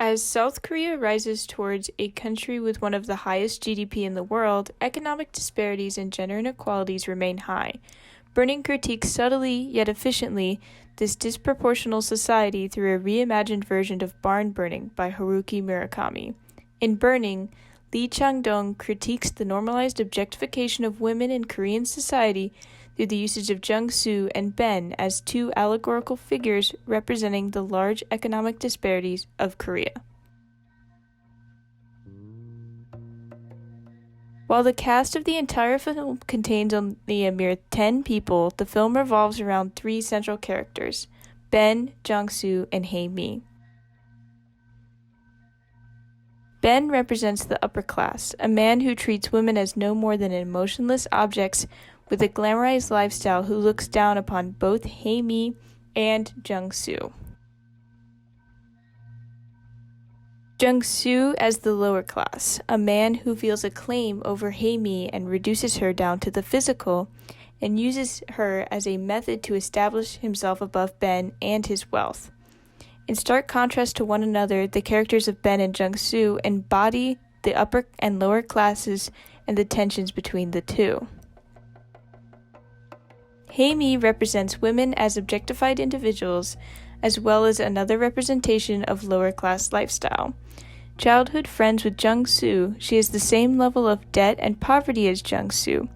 As South Korea rises towards a country with one of the highest GDP in the world, economic disparities and gender inequalities remain high. Burning critiques subtly yet efficiently this disproportional society through a reimagined version of Barn Burning by Haruki Murakami. In Burning, Lee Chang-dong critiques the normalized objectification of women in Korean society through the usage of Jung-soo and Ben as two allegorical figures representing the large economic disparities of Korea. While the cast of the entire film contains only a mere 10 people, the film revolves around three central characters: Ben, Jung-soo, and Hae-mi. Ben represents the upper class, a man who treats women as no more than emotionless objects with a glamorized lifestyle who looks down upon both Hae-mi and Jung-soo. Jung-soo as the lower class, a man who feels a claim over Hae-mi and reduces her down to the physical, and uses her as a method to establish himself above Ben and his wealth. In stark contrast to one another, the characters of Ben and Jung-soo embody the upper and lower classes and the tensions between the two. Hae-mi represents women as objectified individuals, as well as another representation of lower class lifestyle. Childhood friends with Jung-soo, she has the same level of debt and poverty as Jung-soo.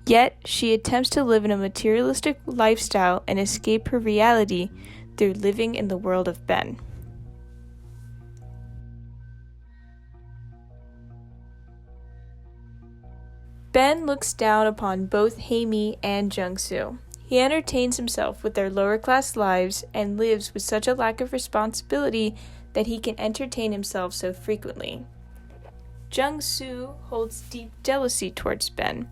Yet, she attempts to live in a materialistic lifestyle and escape her reality through living in the world of Ben. Ben looks down upon both Hae-mi and Jung-soo. He entertains himself with their lower-class lives and lives with such a lack of responsibility that he can entertain himself so frequently. Jung-soo holds deep jealousy towards Ben.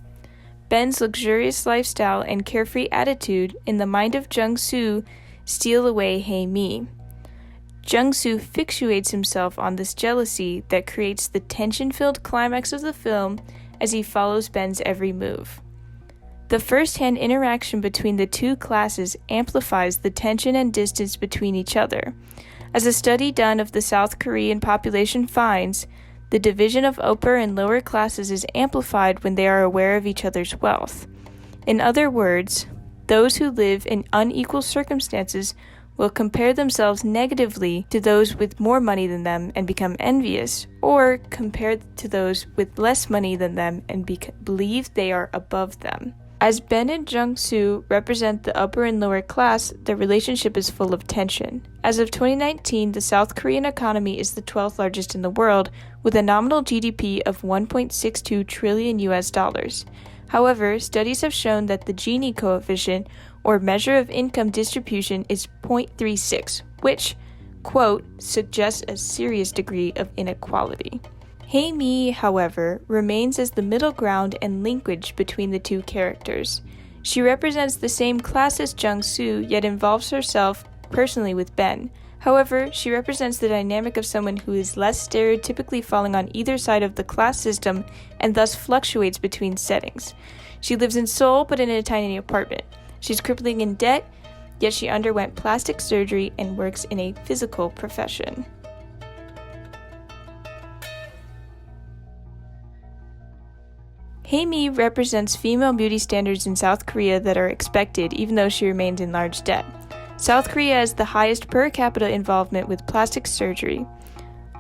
Ben's luxurious lifestyle and carefree attitude, in the mind of Jung-soo, steal away Hae-mi. Jung-soo fixates himself on this jealousy that creates the tension-filled climax of the film as he follows Ben's every move. The first-hand interaction between the two classes amplifies the tension and distance between each other. As a study done of the South Korean population finds, the division of upper and lower classes is amplified when they are aware of each other's wealth. In other words, those who live in unequal circumstances will compare themselves negatively to those with more money than them and become envious, or compare to those with less money than them and believe they are above them. As Ben and Jung-soo represent the upper and lower class, their relationship is full of tension. As of 2019, the South Korean economy is the 12th largest in the world, with a nominal GDP of $1.62 trillion US. However, studies have shown that the Gini coefficient, or measure of income distribution, is 0.36, which, quote, suggests a serious degree of inequality. Hae-mi, however, remains as the middle ground and linkage between the two characters. She represents the same class as Jung-soo, yet involves herself personally with Ben. However, she represents the dynamic of someone who is less stereotypically falling on either side of the class system and thus fluctuates between settings. She lives in Seoul but in a tiny apartment. She's crippling in debt, yet she underwent plastic surgery and works in a physical profession. Hae-mi represents female beauty standards in South Korea that are expected even though she remains in large debt. South Korea has the highest per capita involvement with plastic surgery.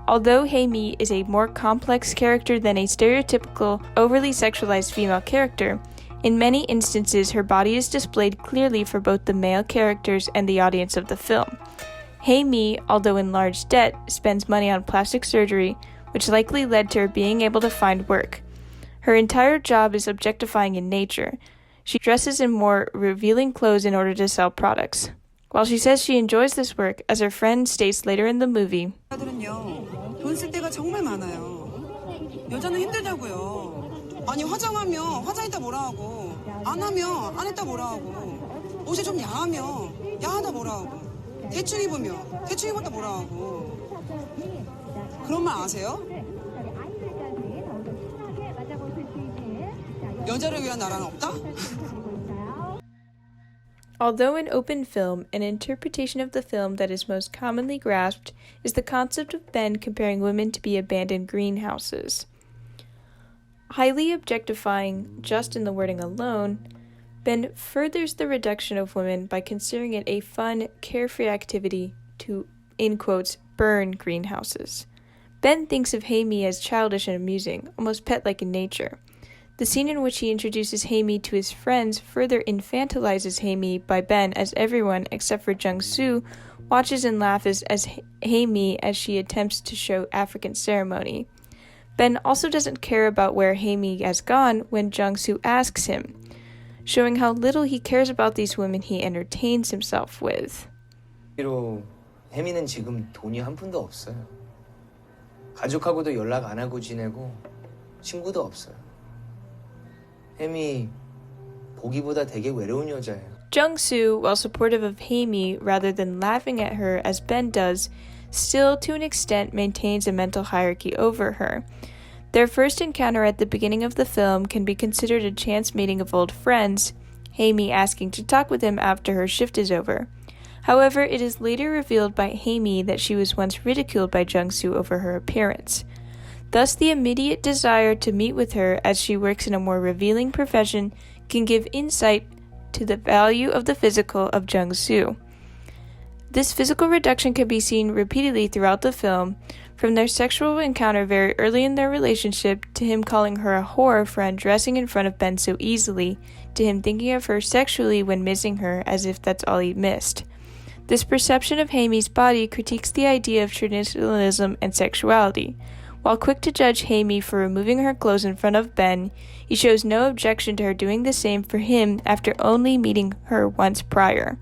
Although Hae-mi is a more complex character than a stereotypical, overly sexualized female character, in many instances her body is displayed clearly for both the male characters and the audience of the film. Hae-mi, although in large debt, spends money on plastic surgery, which likely led to her being able to find work. Her entire job is objectifying in nature. She dresses in more revealing clothes in order to sell products. While she says she enjoys this work, as her friend states later in the movie, 돈 쓸 때가 정말 많아요. 여자는 힘들다고요. 아니 화장하면 화장했다 뭐라 하고, 안 하면 안 했다 뭐라 하고, 옷이 좀 야하면 야하다 뭐라 하고, 대충 입으면 대충 입었다 뭐라 하고. 그런 말 아세요? 여자를 위한 나라는 없다? Although an open film, an interpretation of the film that is most commonly grasped is the concept of Ben comparing women to be abandoned greenhouses. Highly objectifying just in the wording alone, Ben furthers the reduction of women by considering it a fun, carefree activity to, in quotes, burn greenhouses. Ben thinks of Hamey as childish and amusing, almost pet-like in nature. The scene in which he introduces Hamey to his friends further infantilizes Hamey by Ben, as everyone, except for Jung-soo, watches and laughs as Hamey as she attempts to show African ceremony. Ben also doesn't care about where Hamey has gone when Jung-soo asks him, showing how little he cares about these women he entertains himself with. 비록 혜미는 지금 돈이 한 푼도 없어요. 가족하고도 연락 안 하고 지내고 친구도 없어요. 혜미 보기보다 되게 외로운 여자예요. Jung-soo, while supportive of Hamey rather than laughing at her as Ben does, still to an extent maintains a mental hierarchy over her. Their first encounter at the beginning of the film can be considered a chance meeting of old friends, Hamey asking to talk with him after her shift is over. However, it is later revealed by Hamey that she was once ridiculed by Jung-soo over her appearance. Thus, the immediate desire to meet with her as she works in a more revealing profession can give insight to the value of the physical of Jung-soo. This physical reduction can be seen repeatedly throughout the film, from their sexual encounter very early in their relationship, to him calling her a whore for undressing in front of Ben so easily, to him thinking of her sexually when missing her as if that's all he missed. This perception of Hamey's body critiques the idea of traditionalism and sexuality. While quick to judge Hamey for removing her clothes in front of Ben, he shows no objection to her doing the same for him after only meeting her once prior.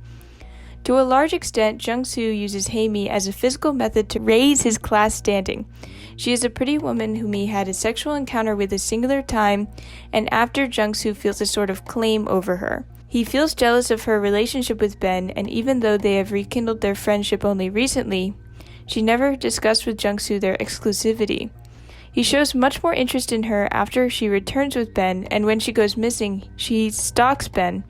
To a large extent, Jung-soo uses Hamey as a physical method to raise his class standing. She is a pretty woman whom he had a sexual encounter with a singular time, and after Jung-soo feels a sort of claim over her. He feels jealous of her relationship with Ben, and even though they have rekindled their friendship only recently, she never discussed with Jung-soo their exclusivity. He shows much more interest in her after she returns with Ben, and when she goes missing, she stalks Ben,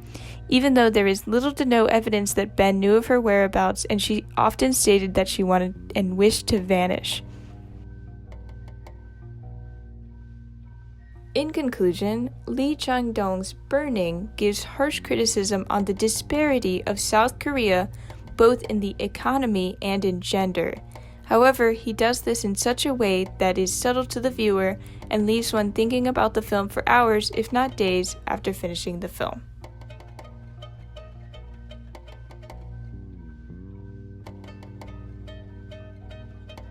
even though there is little to no evidence that Ben knew of her whereabouts, and she often stated that she wanted and wished to vanish. In conclusion, Lee Chang-dong's Burning gives harsh criticism on the disparity of South Korea both in the economy and in gender. However, he does this in such a way that is subtle to the viewer and leaves one thinking about the film for hours, if not days, after finishing the film.